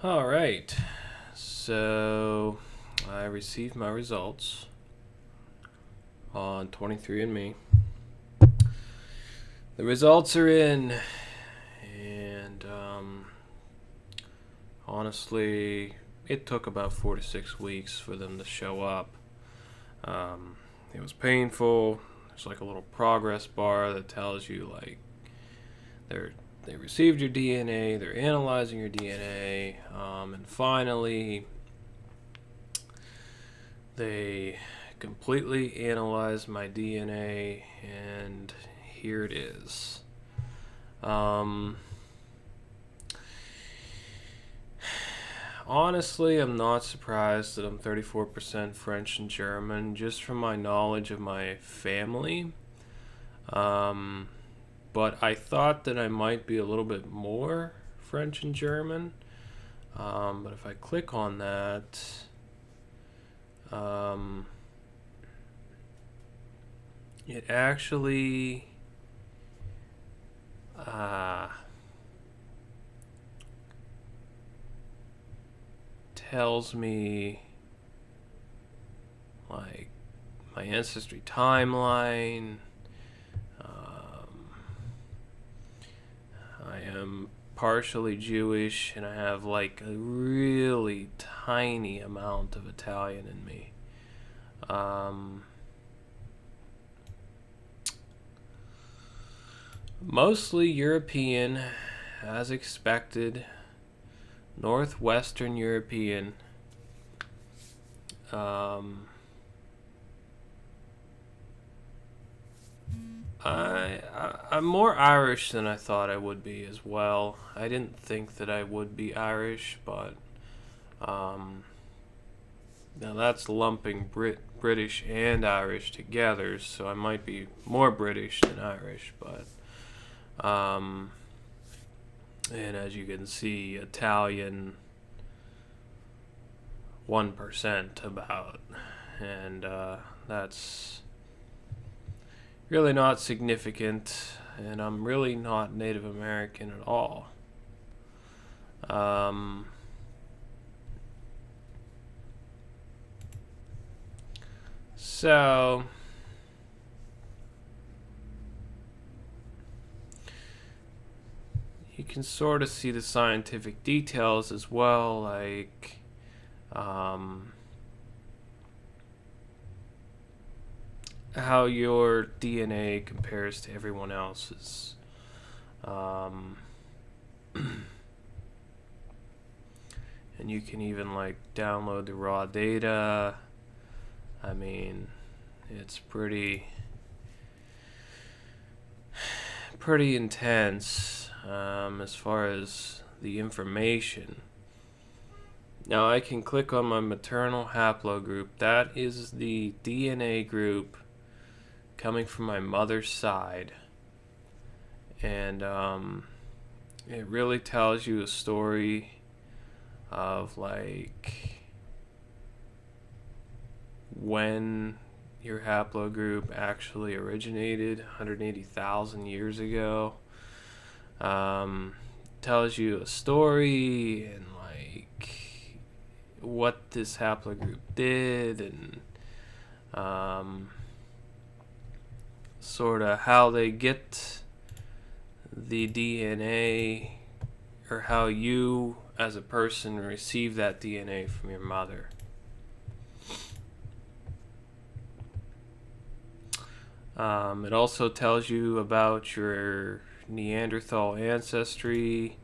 All right. So I received my results on 23andMe. The results are in, and honestly, it took about 4 to 6 weeks for them to show up. Um, it was painful. There's like a little progress bar that tells you like they received your DNA, they're analyzing your DNA, and finally they completely analyzed my DNA, and here it is. Um, Honestly, I'm not surprised that I'm 34% French and German, just from my knowledge of my family. Um, but I thought that I might be a little bit more French and German. But if I click on that, um, it actually tells me like my ancestry timeline. I am partially Jewish, and I have like a really tiny amount of Italian in me. Um, Mostly European, as expected. Northwestern European. Um, I'm more Irish than I thought I would be as well. I didn't think that I would be Irish, but um, now that's lumping British and Irish together, so I might be more British than Irish, but and as you can see, Italian 1% about, and that's really not significant, and I'm really not Native American at all. Um, so you can sort of see the scientific details as well, like how your DNA compares to everyone else's. Um, and you can even like download the raw data. I mean, it's pretty intense as far as the information. Now I can click on my maternal haplogroup. That is the DNA group coming from my mother's side, and it really tells you a story of like when your haplogroup actually originated 180,000 years ago. Tells you a story and like what this haplogroup did, and sort of how they get the DNA, or how you as a person receive that DNA from your mother. It also tells you about your Neanderthal ancestry.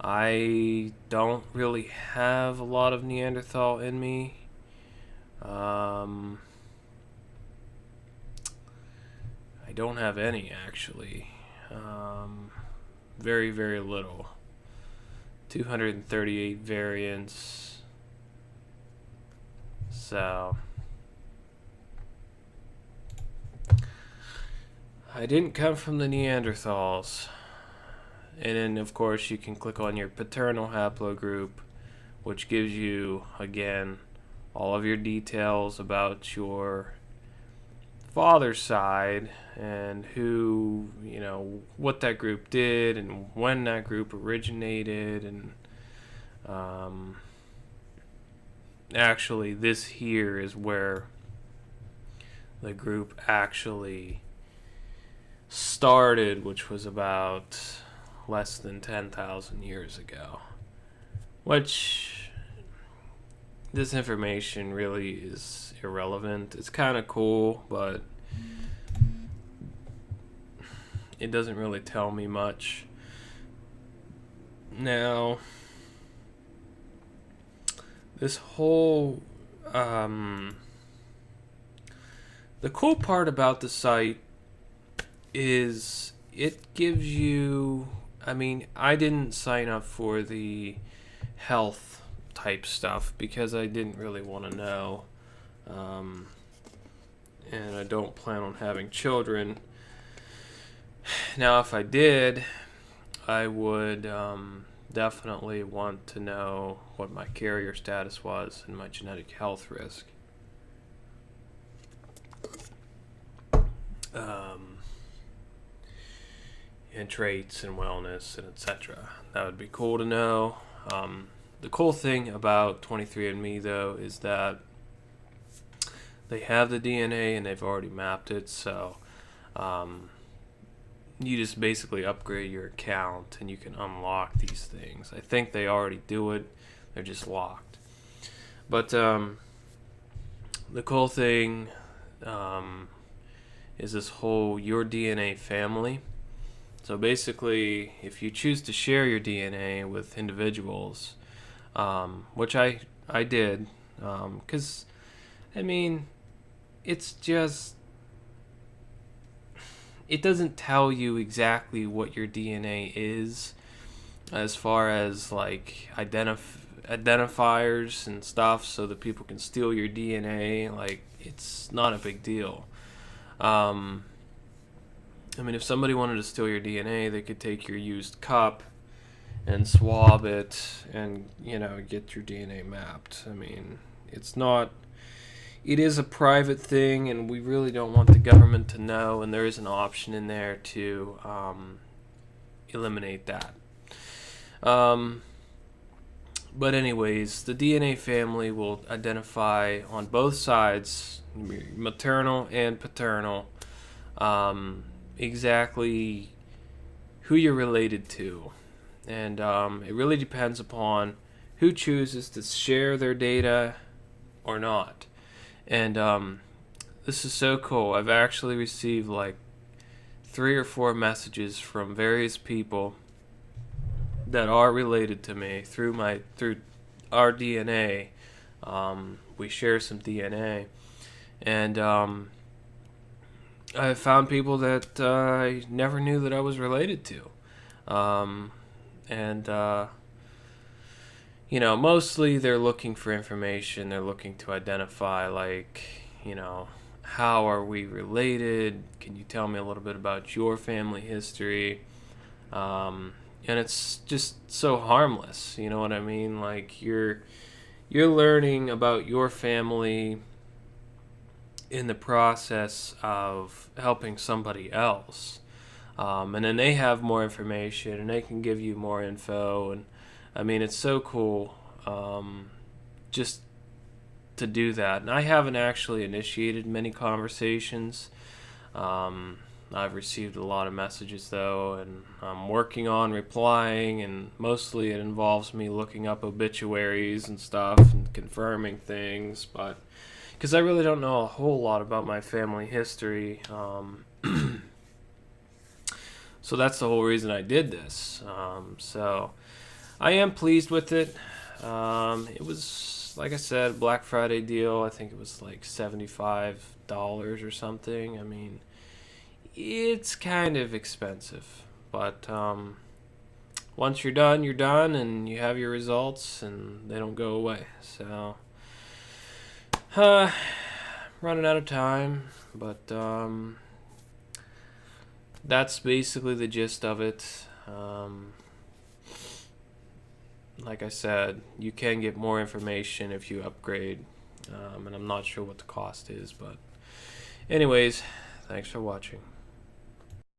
I don't really have a lot of Neanderthal in me. I don't have any, actually. Very, very little. 238 variants. So I didn't come from the Neanderthals. And then, of course, you can click on your paternal haplogroup, which gives you, again, all of your details about your father's side and who, what that group did and when that group originated, and Actually, this here is where the group actually started, which was about less than 10,000 years ago. Which, this information really is irrelevant. It's kind of cool, but it doesn't really tell me much. Now, this whole the cool part about the site is it gives you, I mean, I didn't sign up for the health type stuff because I didn't really want to know, and I don't plan on having children. Now if I did, I would definitely want to know what my carrier status was and my genetic health risk. And traits and wellness and etc. That would be cool to know. The cool thing about 23andMe though is that they have the DNA and they've already mapped it, so you just basically upgrade your account and you can unlock these things. I think they already do it, they're just locked. But the cool thing is this whole Your DNA family. So basically, if you choose to share your DNA with individuals, which I did, because, I mean, it's just, it doesn't tell you exactly what your DNA is as far as like identifiers and stuff so that people can steal your DNA. Like, it's not a big deal. I mean, if somebody wanted to steal your DNA, they could take your used cup and swab it and, you know, get your DNA mapped. I mean, it's not, it is a private thing, and we really don't want the government to know, and there is an option in there to eliminate that. But anyways, the DNA family will identify on both sides, maternal and paternal, exactly who you're related to. And it really depends upon who chooses to share their data or not. And this is so cool. I've actually received like 3 or 4 messages from various people that are related to me through our DNA. We share some DNA, and I found people that I never knew that I was related to, and you know, mostly they're looking for information. They're looking to identify, like, you know, how are we related? Can you tell me a little bit about your family history? And it's just so harmless, you know what I mean? Like, you're learning about your family in the process of helping somebody else, and then they have more information and they can give you more info. And I mean, it's so cool just to do that. And I haven't actually initiated many conversations. I've received a lot of messages though, and I'm working on replying, and mostly it involves me looking up obituaries and stuff and confirming things, but because I really don't know a whole lot about my family history. So that's the whole reason I did this. So I am pleased with it. It was, like I said, Black Friday deal. I think it was like $75 or something. I mean, it's kind of expensive, but once you're done, and you have your results, and they don't go away. So, running out of time, but that's basically the gist of it. Like I said, you can get more information if you upgrade, and I'm not sure what the cost is, but anyways, thanks for watching.